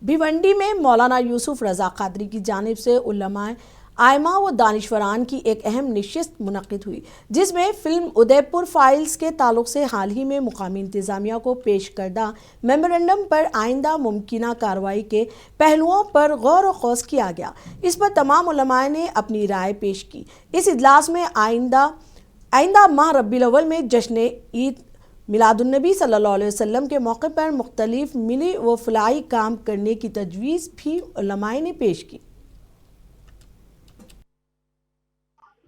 भिवंडी में मौलाना यूसुफ रज़ा क़ादरी की जानिब से उलमाए आइमा व दानिशवरान की एक अहम नशिस्त मुनक़्क़िद हुई, जिसमें फ़िल्म उदयपुर फाइल्स के ताल्लुक़ से हाल ही में मुक़ामी इंतज़ामिया को पेश करदा मेमोरेंडम पर आइंदा मुमकिना कार्रवाई के पहलुओं पर गौर व ख़ौस किया गया। इस पर तमाम उलमाए ने अपनी राय पेश की। इस इजलास में आइंदा माह रब्बीउल अव्वल में जश्न ईद मिलादुन्नबी सल्लल्लाहु अलैहि वसल्लम के मौके पर मुख्तलिफ मिली व फलाही काम करने की तजवीज़ भी उलमाए ने पेश की।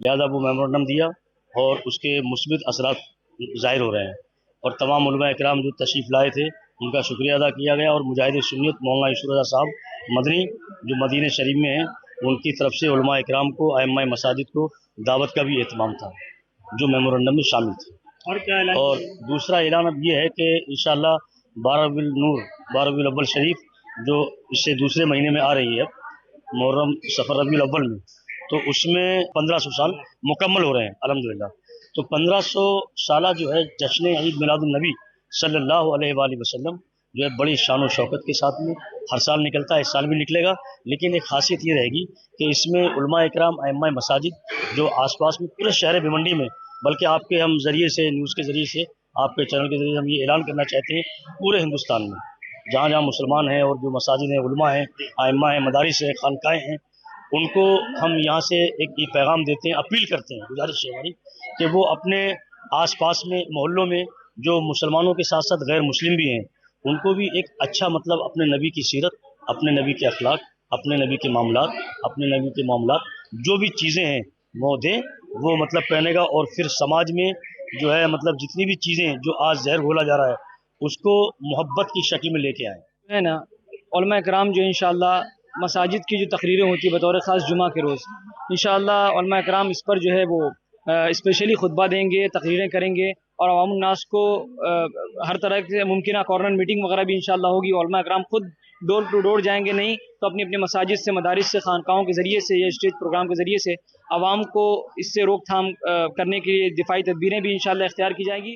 लिहाजा वो मेमोरेंडम दिया और उसके मुस्बित असरात ज़ाहिर हो रहे हैं और तमाम उलमा इकराम जो तशरीफ़ लाए थे उनका शुक्रिया अदा किया गया। और मुजाहिद सुन्नियत मौलाना यूसुफ रज़ा साहब मदनी जो मदीने शरीफ में हैं, उनकी तरफ से उलमा इकराम को आइम्मा मसाजिद को दावत का भी एहतमाम था जो मेमोरेंडम में शामिल थी। और दूसरा ऐलान अब ये है कि इंशाअल्लाह 12 रबीउल अव्वल शरीफ जो इससे दूसरे महीने में आ रही है, मुहर्रम सफ़र रबीउल अव्वल में, तो उसमें 1500 साल मुकम्मल हो रहे हैं अल्हम्दुलिल्लाह। तो 1500 साला जो है जश्न ईद मिलादुन्नबी सल्लल्लाहु अलैहि वसल्लम जो है बड़ी शान और शौकत के साथ में हर साल निकलता है, इस साल भी निकलेगा। लेकिन एक खासियत ये रहेगी कि इसमें उलमा इकराम आइम्मा मसाजिद जो आसपास में पूरे शहर भिवंडी में, बल्कि आपके हम ज़रिए से न्यूज़ के ज़रिए से आपके चैनल के ज़रिए हम ये ऐलान करना चाहते हैं पूरे हिंदुस्तान में जहाँ जहाँ मुसलमान हैं और जो मसाजिद हैं, उलमा हैं, आइम्मा हैं, मदारिस हैं, खानकाएँ हैं, उनको हम यहाँ से एक ये पैगाम देते हैं, अपील करते हैं, गुजारिश है हमारी कि वो अपने आसपास में मोहल्लों में जो मुसलमानों के साथ साथ गैर मुस्लिम भी हैं, उनको भी एक अच्छा मतलब अपने नबी की सीरत, अपने नबी के अखलाक, अपने नबी के मामलात जो भी चीज़ें हैं वो दें, वो मतलब पहनेगा। और फिर समाज में जो है मतलब जितनी भी चीज़ें जो आज जहर घोला जा रहा है उसको मोहब्बत की शक्ल में लेके आएँ। है ना, उलमा इकराम जो इंशाअल्लाह मसाजिद की जो तकरीरें होती है बतौर ख़ास जुमा के रोज़, इंशाअल्लाह उलमा इकराम इस पर जो है वो स्पेशली खुतबा देंगे, तकरीरें करेंगे और अवाम उन्नास को हर तरह से मुमकिन कॉर्नर मीटिंग वगैरह भी इंशाअल्लाह होगी। उलमा इकराम खुद डोर टू डोर जाएंगे, नहीं तो अपनी अपनी मसाजिद से, मदारिस से, खानकाहों के ज़रिए से या स्टेज प्रोग्राम के ज़रिए से आवाम को इससे रोकथाम करने के लिए दिफाई तदबीरें भी इंशाअल्लाह इख्तियार की जाएगी।